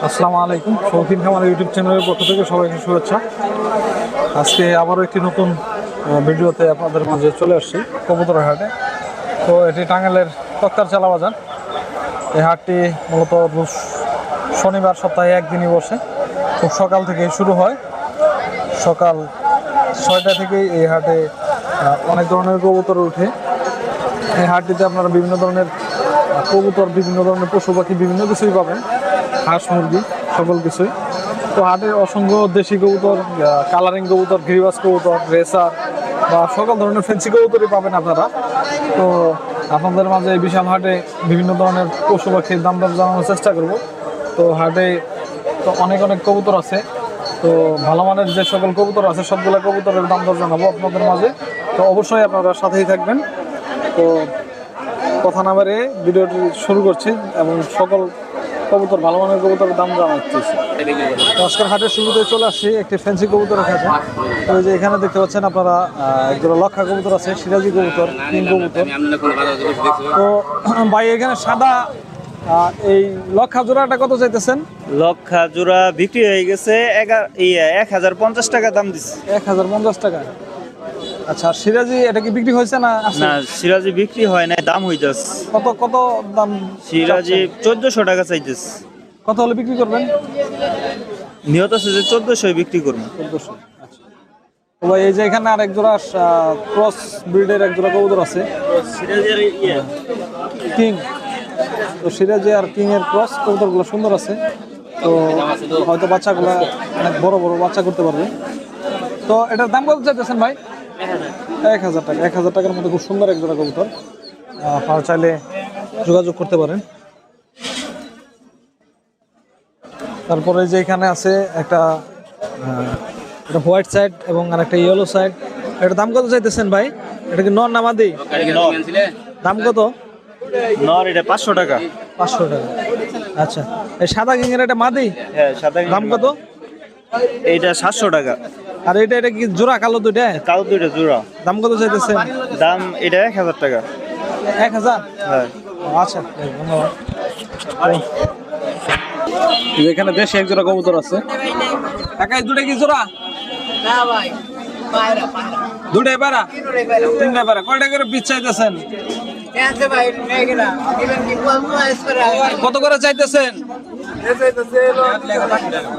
আসসালামু আলাইকুম। শৌখিন খামার ইউটিউব চ্যানেলের পক্ষ থেকে সবাইকে শুভেচ্ছা। আজকে আবারও একটি নতুন ভিডিওতে আপনাদের মাঝে চলে আসছি কবুতরের হাটে। তো এটি টাঙ্গাইলের তক্তারচালা বাজার। এই হাটটি মূলত শনিবার সপ্তাহে একদিনই বসে। খুব সকাল থেকে শুরু হয়, সকাল 6টা থেকেই এই হাটে অনেক ধরনের কবুতর উঠে। এই হাটটিতে আপনারা বিভিন্ন ধরনের কবুতর, বিভিন্ন ধরনের পশু পাখি, বিভিন্ন কিছুই পাবেন, হাঁস মুরগি সকল কিছুই। তো হাটে অসংখ্য দেশি কবুতর, কালারিং কবুতর, গিরিবাজ কবুতর, রেসার বা সকল ধরনের ফেন্সি কবুতরই পাবেন আপনারা। তো আপনাদের মাঝে এই বিশাল হাটে বিভিন্ন ধরনের পশু পাখির দাম দর জানানোর চেষ্টা করব। তো হাটে তো অনেক কবুতর আছে। তো ভালো মানের যে সকল কবুতর আছে সবগুলো কবুতরের দাম দর জানাবো আপনাদের মাঝে। তো অবশ্যই আপনারা সাথেই থাকবেন। তো কথা না বাড়িয়ে ভিডিওটি শুরু করছি এবং সকল কবুতর, ভালো মানের কবুতরের দাম জানাচ্ছি। আজকের হাটের শুরুতে চলে আসছি একটি ফ্যান্সি কবুতরের কাছে। তো যে এখানে দেখতে পাচ্ছেন আপনারা একজোড়া লক্ষা কবুতর আছে, সিরাজি কবুতর, কিং কবুতর। তো ভাই এখানে সাদা এই লক্ষা জোড়াটা কত চাইতেছেন? লক্ষা জোড়া বিক্রি হয়ে গেছে 1050 টাকা দাম দিচ্ছে। 1050 টাকা। আচ্ছা, সিরাজি এটা কি বিক্রি হয়েছে না? না, সিরাজি বিক্রি হয় না, দাম হইতাছে। কত দাম? সিরাজি 1400 টাকা চাইতেছে। কত হলে বিক্রি করবেন? নিয়ত আছে যে 1400 বিক্রি করবো। 1400। আচ্ছা। তো ভাই এই যে এখানে আর এক জোড়া ক্রস ব্রিডের এক জোড়া কবুতর আছে, সিরাজের কিং। তো সিরাজি আর কিং এর ক্রস কবুতরগুলো সুন্দর আছে। তো হয়তো বাচ্চাগুলো অনেক বড় বাচ্চা করতে পারবে। তো এটার দাম কত চাইতেছেন ভাই? 1000 টাকা। 1000 টাকার মধ্যে খুব সুন্দর এক জোড়া কবুতর, আপনারা চাইলে যোগাযোগ করতে পারেন। তারপরে যে এখানে আছে একটা হোয়াইট সাইড এবং আর একটা ইয়েলো সাইড। এটার দাম কত চাইতেছেন ভাই? এটা কি নর না মাদি? দাম কত? নর এটা 500 টাকা। 500 টাকা। আচ্ছা, এই সাদা কিং এর এটা মাদি? হ্যাঁ, সাদা দাম কত? এইটা 700 টাকা। আর এটা কি জোড়া কালো দুইটা? কালো দুইটা জোড়া। দাম কত চাইতেছেন? দাম এটা 1000 টাকা। 1000? হ্যাঁ। আচ্ছা, ধন্যবাদ। এখানে দেশে এক জোড়া কবুতর আছে। একাই দুটো কি জোড়া? না ভাই, পায়রা। দুটাই পায়রা? তিনটাই পায়রা। কয়টা করে পিস চাইতেছেন? আছে ভাই, মেঘনা ইভেন কি বলবো আইসরা। কত করে চাইতেছেন?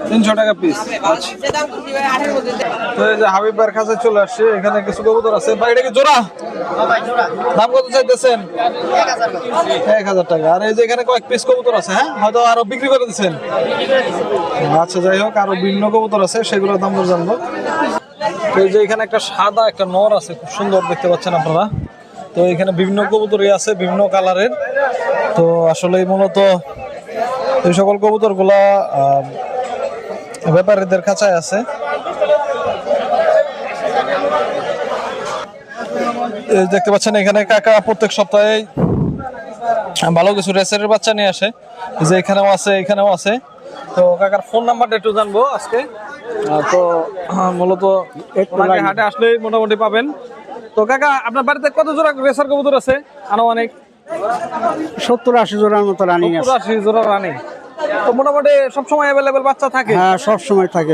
300 টাকা পিস। যে দাম করছি ভাই 8 এর মধ্যে। তো এই যে হাবিব ভাইয়ের কাছে চলে আসছে, এখানে কিছু কবুতর আছে। ভাই এটা কি জোড়া? হ্যাঁ ভাই, জোড়া দাম কত চাইতেছেন? 1000 টাকা। 1000 টাকা। আর এই যে এখানে কয়েক পিস কবুতর আছে, হ্যাঁ হয়তো আরো বিক্রি করে দিচ্ছেন। আচ্ছা, যাই হোক, আরো বিভিন্ন কবুতর আছে, সেগুলোর দাম দর জানবো। তো এই যে এখানে একটা সাদা একটা নর আছে, খুব সুন্দর দেখতে পাচ্ছেন আপনারা। তো এখানে বিভিন্ন কবুতরই আছে, বিভিন্ন কালারের। তো আসলে মূলত এই সকল কবুতরগুলা ব্যাপারীদের কাছায় আছে। দেখতে পাচ্ছেন এখানে কাকা প্রত্যেক সপ্তাহে ভালো কিছু রেসারের বাচ্চা নিয়ে আসে। যে এখানেও আছে, এখানেও আছে। তো কাকার ফোন নাম্বারটা একটু জানবো আজকে। তো মূলত হাটে আসলেই মোটামুটি পাবেন। তো কাকা, আপনার বাড়িতে কত জোড়া রেসার কবুতর আছে আনুমানিক? 70-80 জোড়ার মতো রানিং আছে। 80 জোড়া রানিং। তো মোটামুটি সবসময় অ্যাভেলেবেল বাচ্চা থাকে? হ্যাঁ, সব সময় থাকে।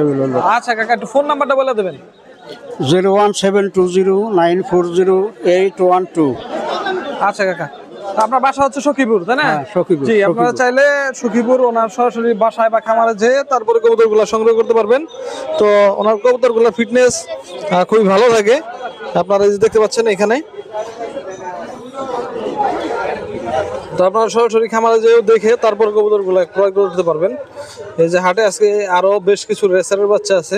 আচ্ছা কাকা, একটু ফোন নাম্বারটা বলে দেবেন। 01720914812। আচ্ছা কাকা, আপনার বাসা হচ্ছে সখীপুর, তাই না? সখীপুর। জি, আপনারা চাইলে সখীপুর ওনার সরাসরি বাসায় বা খামারে যেয়ে তারপরে কবুতরগুলো সংগ্রহ করতে পারবেন। তো ওনার কবুতরগুলোর ফিটনেস খুবই ভালো থাকে। আপনারা এই যে দেখতে পাচ্ছেন এখানে। তো আপনারা সরাসরি খামারে যেয়েও দেখে তারপর কবুতরগুলো ক্রয় করতে পারবেন। এই যে হাটে আজকে আরো বেশ কিছু রেসারের বাচ্চা আছে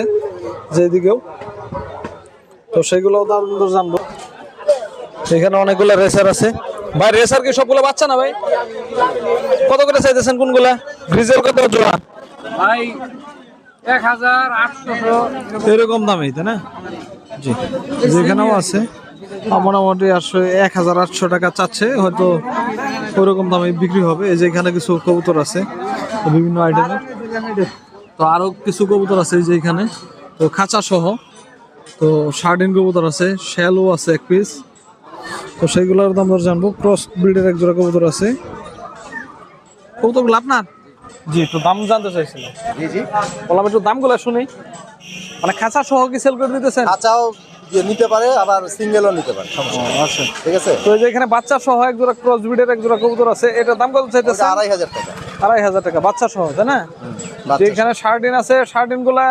যেদিকেও, তো সেগুলোও দাম দর জানবো। এখানে অনেকগুলো রেসার আছে। ভাই রেসার কি সবগুলো বাচ্চা না ভাই? কত করে চাইতেছেন কোনগুলা? গ্রিজেল কত জোড়া? ভাই 1800 এরকম দামই, তাই না? জি, যেখানেও আছে মোটামুটি 1800 টাকা চাচ্ছে, হয়তো ওরকম দামে বিক্রি হবে। এই যে এখানে কিছু কবুতর আছে বিভিন্ন আইটেমের। তো আরো কিছু কবুতর আছে এই যে এখানে, তো খাঁচা সহ। তো শার্ডিন কবুতর আছে, শ্যালো আছে এক পিস। তো সেইগুলোর দাম দর জানবো। ক্রস ব্রিডের এক জোড়া কবুতর আছে। কবুতরগুলো আপনার? জি, একটু দাম জানতে চাইছিলাম। জি জি। বললাম একটু দামগুলো শুনি, মানে খাঁচা সহ কি সেল করে দিতেছেন? কাঁচাও নিতে পারে, আবার সিঙ্গেলও নিতে পারে, সমস্যা নেই। আচ্ছা, ঠিক আছে। তো এই যে এখানে বাচ্চা সহ এক জোড়া ক্রস ব্রিডের এক জোড়া কবুতর আছে, এটার দাম কত চাইতেছেন? 2,500 টাকা। 2,500 টাকা বাচ্চা সহ, তাই না? যে এখানে শার্টিন আছে, শার্টিন গুলা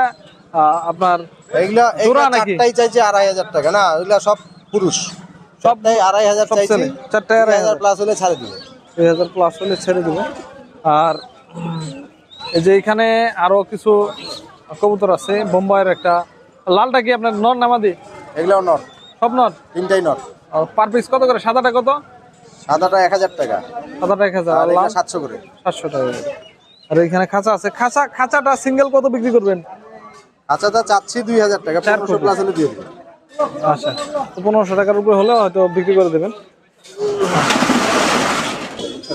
আপনার এইগুলা জোড়া এইগুলা নাকি? চারটাই চাইছে 2,500 টাকা। না, ওইগুলা সব পুরুষ, সবটাই 2,500 সব চাইছি। ছেলে, চারটায় 2,500 প্লাস হলে ছাড়ে দিবে। 2,000 প্লাস হলে ছেড়ে দেবে। আর এই যে এখানে আরো কিছু কবুতর আছে, বোম্বাইয়ের একটা লালটা কি আপনার নর নামাদি? এগুলাও নট, সব নর। তিনটাই নট। পার পিস কত করে? সাদাটা কত? সাদাটা 1,000 টাকা, সাদাটা 1,000, আর আর এটা লাল 700 করে। 700 টাকা করে। আর এখানে খাঁচা আছে, খাঁচাটা সিঙ্গেল কত বিক্রি করবেন? আচ্ছা, চাচ্ছি 2,000 টাকা, 1500 প্লাস হলে দিয়ে দিবে। আচ্ছা, তো 1500 টাকার উপরে হলে হয়তো বিক্রি করে দেবেন।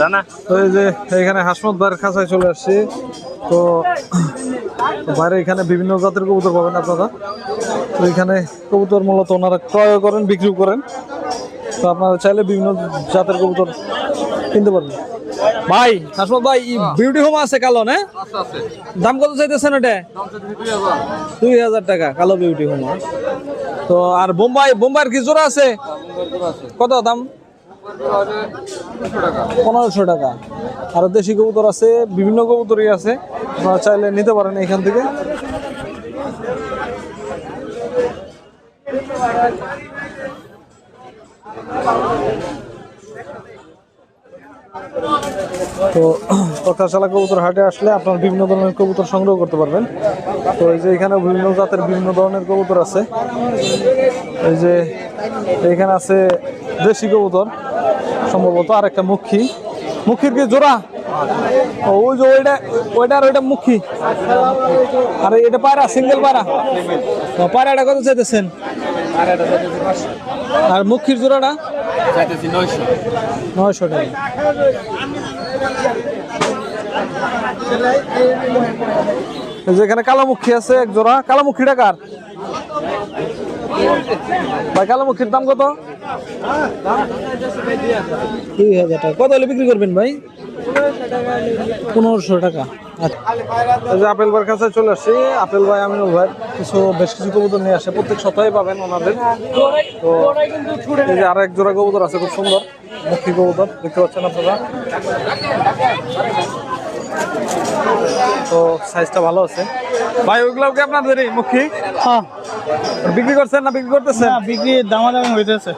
রানা তো এই যে এখানে হাসমত ভাইয়ের খাঁচায় চলে আসছি। তো বাইরে এখানে বিভিন্ন জাতের কবুতর পাবেন আপনারা। তো এখানে কবুতর মূলত ওনারা ক্রয় করেন, বিক্রি করেন। তো আপনারা চাইলে বিভিন্ন জাতের কবুতর কিনতে পারবেন। ভাই হাসমত ভাই, বিউটি হোম আছে কালো না? দাম কত চাইতেছেন এটা? 2,000 টাকা কালো বিউটি হোম। তো আর বোম্বাইয়ের কি জোড়া আছে? কত দাম? 1,500 টাকা। আর দেশি কবুতর আছে, বিভিন্ন কবুতরই আছে, আপনারা চাইলে নিতে পারেন এখান থেকে। তো তক্তারশালা কবুতর হাটে আসলে আপনার বিভিন্ন ধরনের কবুতর সংগ্রহ করতে পারবেন। তো এই যে এখানে বিভিন্ন জাতের বিভিন্ন ধরনের কবুতর আছে। এই যে এখানে আছে দেশি কবুতর সম্ভবত, আর একটা মুখির কি জোড়া? ওই যে ওইটা আর ওইটা মুখী। আর এটা পায়রা, সিঙ্গেল পায়রা। পায়রাটা কত চাইতেছেন? আর মুখির জোড়াটা 900 টাকা। যেখানে কালামুখী আছে এক জোড়া, কালামুখী টাকার ভাই, কালামুখীর দাম কত? 2,000 টাকা। কত হলে বিক্রি করবেন ভাই? 1,500 টাকা। আচ্ছা, আপেল ভাইয়ের কাছে চলে আসছি। আপেল ভাই, আমিনুল ভাই বেশ কিছু কবুতর নিয়ে আসে, প্রত্যেক সপ্তাহে পাবেন ওনাদের। তো এই যে আর এক জোড়া কবুতর আছে, খুব সুন্দর মুখী কবুতর, দেখতে পাচ্ছেন আপনারা। তো সাইজটা ভালো আছে ভাই। ওইগুলো কি আপনাদেরই মুখী? হ্যাঁ, বিক্রি করছেন না বিক্রি করতেছেন? বিক্রি দামাদামি হইতেছে।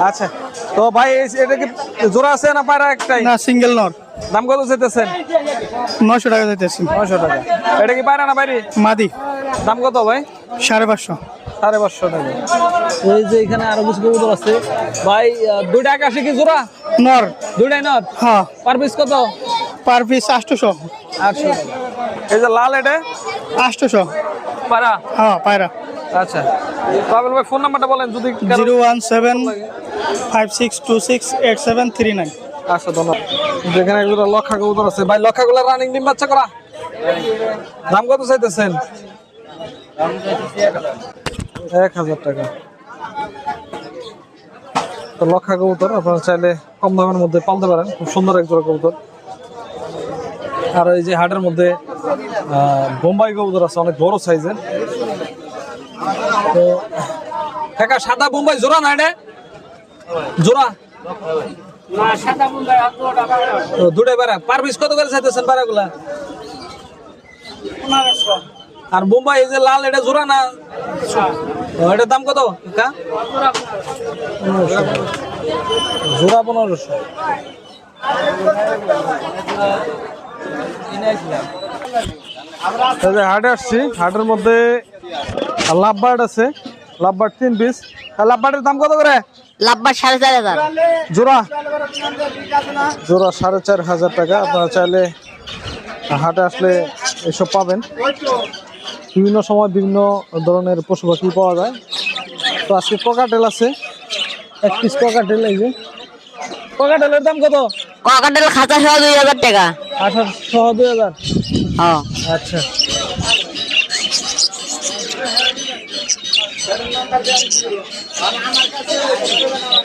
আচ্ছা, তো ভাই এটা কি জোড়া আছে না পায়রা একটাই? না, সিঙ্গেল নর। দাম কত চাইতেছেন? 900 টাকা যাইতেছি। 900 টাকা। এটা কি পায়রা না বাইরে? মাদি। দাম কত ভাই? 550। 550 টাকা। এই যে এখানে আরো কিছু কবুতর আছে ভাই। দুইটা আকাশে কি জোড়া? নর। দুইটাই নর। হ্যাঁ, পার পিস কত? Per piece 800। 800 টাকা। এই যে লাল, এটা 800। পায়রা? হ্যাঁ, পায়রা। আচ্ছা, পাবেল ভাই ফোন নাম্বারটা বলেন যদি কারো- 01756268739। আচ্ছা, ধন্যবাদ। যেখানে একজোড়া লক্ষা কবুতর আছে ভাই, লক্ষাগুলো রানিং ডিম বাচ্চা করা। দাম কত চাইতেছেন? 1,000 টাকা। তো লক্ষা কবুতর আপনারা চাইলে কম দামের মধ্যে পালতে পারেন, খুব সুন্দর এক জোড়া কবুতর। আর এই যে হাটের মধ্যে বোম্বাই কবুতর আছে, অনেক বড় সাইজের। তো কাকা, সাদা বোম্বাই জোড়া না এটা? জোড়া তো দুটাই পায়রা। পার পিস কত করে চাইতেছেন পায়রাগুলা? 1500। আর বোম্বাই এই যে লাল, এটা জোড়া না? এটার দাম কত কাকা? 1500 জোড়া। 1500। হাটে আসছি, হাটের মধ্যে লাভবার্ড আছে, লাভবার্ড 3 পিস। লাভবার্ডের দাম কত করে? লাভবার 4,500। জোড়া 4,500 টাকা। আপনারা চাইলে হাটে আসলে এসব পাবেন। বিভিন্ন সময় বিভিন্ন ধরনের পশু পাখি পাওয়া যায়। তো আজকে ককাটেল আছে, 1 পিস ককাটেল। এই যে ককাটেলের দাম কত? ককাটেল খাঁচা সহ 2,000 টাকা। 1800 2,000। হ্যাঁ। আচ্ছা,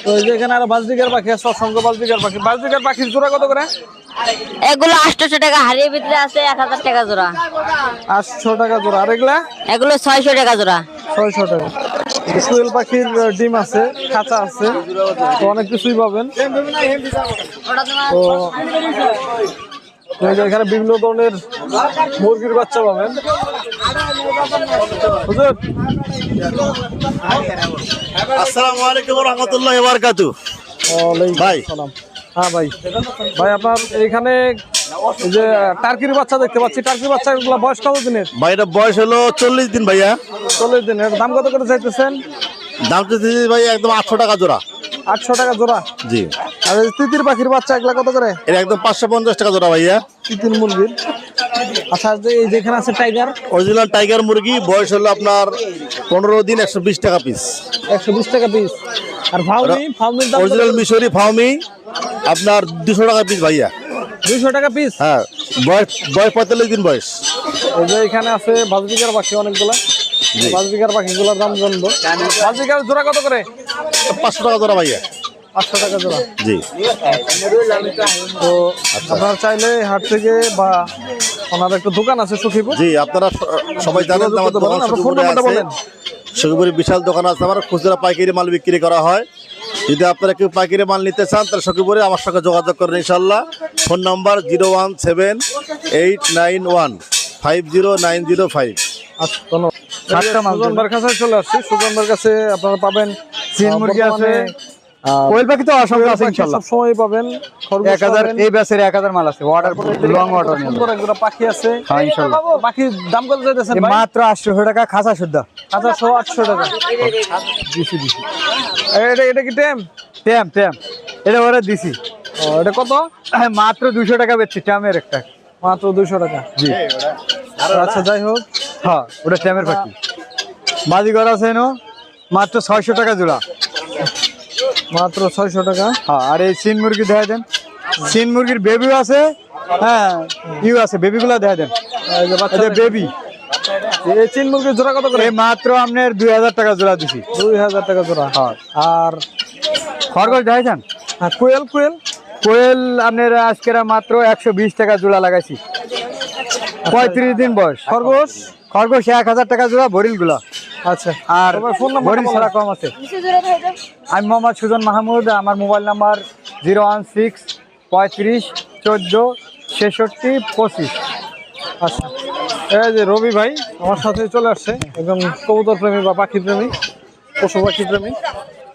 তো এই যে এখানে আরো বাজদিকার পাখি আছে, অসংখ্য বাজদিকার পাখি। বাজদিকার পাখির জোড়া কত করে? এগুলো 800 টাকা, হাড়ির ভিতরে আছে 1000 টাকা জোড়া। 800 টাকা জোড়া। আর এগুলা এগুলো 600 টাকা জোড়া। 600 টাকা। কোয়েল পাখির ডিম আছে, খাঁচা আছে, তো অনেক কিছুই পাবেন। তো এই যে এখানে বিভিন্ন ধরনের মুরগির বাচ্চা পাবেন। হুজুর, আসসালামু আলাইকুম ওয়া রাহমাতুল্লাহি ওয়া বারাকাতুহু। ওয়ালাইকুম ভাই। আসসালাম। হ্যাঁ ভাই, ভাই আপনার এইখানে এই যে টার্কির বাচ্চা দেখতে পাচ্ছি, টার্কির বাচ্চাগুলো বয়স কত দিনের? ভাই এটা বয়স হলো 40 দিন ভাইয়া। 40 দিনের। দাম কত করে চাইতেছেন? দাম তো দিয়েছি ভাই একদম 800 টাকা জোড়া। 800 টাকা জোড়া। জি। আর এই তিতির পাখির বাচ্চা এগুলা কত করে? এটা একদম 550 টাকা জোড়া ভাইয়া। তিতির মুরগির। আচ্ছা, যে এই যেখানে আছে টাইগার, অরিজিনাল টাইগার মুরগি বয়স হলো আপনার 15 দিন, 120 টাকা পিস। 120 টাকা পিস। আর ফাউমি, ফাউমির দাম অরিজিনাল মিশরি ফাউমি আপনার 200 টাকা পিস ভাইয়া। 200 টাকা পিস। হ্যাঁ, বয়স 45 দিন বয়স। এই যে এখানে আছে বাজবিকার পাখি অনেকগুলা। বাজবিকার পাখিগুলোর দাম জানবো। বাজবিকার জোড়া কত করে? 500 টাকা জোড়া ভাইয়া। 500 টাকা জোড়া। জি। তো আপনারা চাইলে হাট থেকে বা ওনার একটা দোকান আছে সখীপুর। জি, আপনারা সবাই জানেন আমার দোকান আপনার ফোন নাম্বারটা বলেন। সখীপুরে বিশাল দোকান আছে আমার, খুচরা পাইকারি মাল বিক্রি করা হয়। যদি আপনারা কেউ পাইকারি মাল নিতে চান তাহলে সখীপুরে আমার সঙ্গে যোগাযোগ করেন ইনশাল্লাহ। Phone number 01789150905। আচ্ছা, ধন্যবাদ। সুজনবার কাছে চলে আসছি। সুজনবার কাছে আপনারা পাবেন চীন মুরগি আছে, আর কোয়েল পাখি তো অসংখ্য আছে পাখি ইনশাআল্লাহ। সব সময় পাবেন। খরগোশ 1000 পাবেন। এই ব্যাচের 1000 মাল আছে, অর্ডার লং অর্ডার নিয়ে। সুন্দর একটা পাখি আছে। হ্যাঁ ইনশাআল্লাহ। পাখির দাম কত চাইতেছেন ভাই? মাত্র 800 টাকা খাঁচা শুদ্ধ। 800 টাকা। এটা কি টেম? টেম টেম এটা ওরা দিছি। ও, এটা কত? মাত্র 200 টাকা বেচছি টেমের একটা। মাত্র 200 টাকা। জি। আচ্ছা, যাই হোক, হ্যাঁ ওটা টেমের পাখি। বাজিগর আছে এনো মাত্র 600 টাকা জোড়া। মাত্র 600 টাকা। হ্যাঁ, আর এই চীন মুরগি দেখা দেন। চীন মুরগির বেবিও আছে, হ্যাঁ ইউ আছে, বেবিগুলা দেখা দেন। এই যে বাচ্চা বেবি এই চীন মুরগির জোড়া কত করে? এই মাত্র আপনার 2000 টাকা জোড়া দিছি। 2000 টাকা জোড়া। হ্যাঁ। আর খরগোশ দেখাইছেন? হ্যাঁ, কোয়েল, কোয়েল কোয়েল আপনার আজকের মাত্র 120 টাকা জোড়া লাগাইছি। 35 দিন বয়স। খরগোশ। খরগোশ 1000 টাকা জোড়া, বরিল গুলা। আচ্ছা, আর তোমার ফোন নাম্বার বরিল ছাড়া কম আছে। আমি মোহাম্মদ সুজন মাহমুদ, আমার মোবাইল নাম্বার 016 35 14 66 25। আচ্ছা, এই যে রবি ভাই আমার সাথে চলে আসছে, একজন কবুতর প্রেমী বা পাখি প্রেমী, পশু পাখি প্রেমী।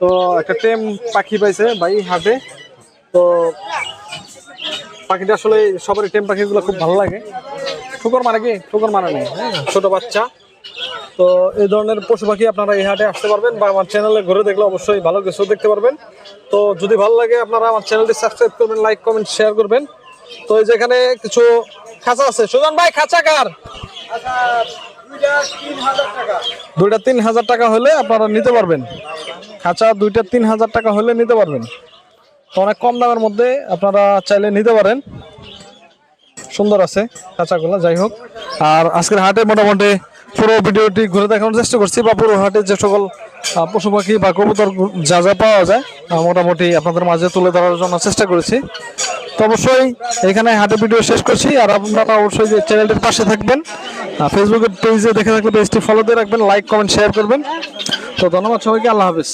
তো একটা টেম পাখি পাইছে ভাই হাটে। তো পাখিটা আসলে সবারই টেম পাখিগুলো খুব ভালো লাগে। শুকর মানে কি? শুকর মানে নেই, হ্যাঁ, ছোট বাচ্চা। তো এই ধরনের পশু পাখি আপনারা এই হাটে আসতে পারবেন বা আমার চ্যানেলে ঘুরে দেখলে অবশ্যই ভালো কিছু দেখতে পারবেন। তো যদি ভালো লাগে আপনারা আমার চ্যানেলটি সাবস্ক্রাইব করবেন, লাইক কমেন্ট শেয়ার করবেন। তো এই যেখানে কিছু খাঁচা আছে। সুজন ভাই, খাঁচা কার? দুইটা 3000 টাকা হলে আপনারা নিতে পারবেন। খাঁচা দুইটা 3000 টাকা হলে নিতে পারবেন। তো অনেক কম দামের মধ্যে আপনারা চাইলে নিতে পারেন। সুন্দর আছে খাঁচাগুলো। যাই হোক, আর আজকের হাটে মোটামুটি পুরো ভিডিওটি ঘুরে দেখানোর চেষ্টা করছি, বা পুরো হাটে যে সকল পশু পাখি বা কবুতর যা যা পাওয়া যায় মোটামুটি আপনাদের মাঝে তুলে ধরার জন্য চেষ্টা করেছি। তো অবশ্যই এখানে হাটে ভিডিও শেষ করছি। আর আপনারা অবশ্যই যে চ্যানেলটির পাশে থাকবেন, ফেসবুকের পেজে দেখে থাকলে পেজটি ফলো দিয়ে রাখবেন, লাইক কমেন্ট শেয়ার করবেন। তো ধন্যবাদ সবাইকে, আল্লাহ হাফেজ।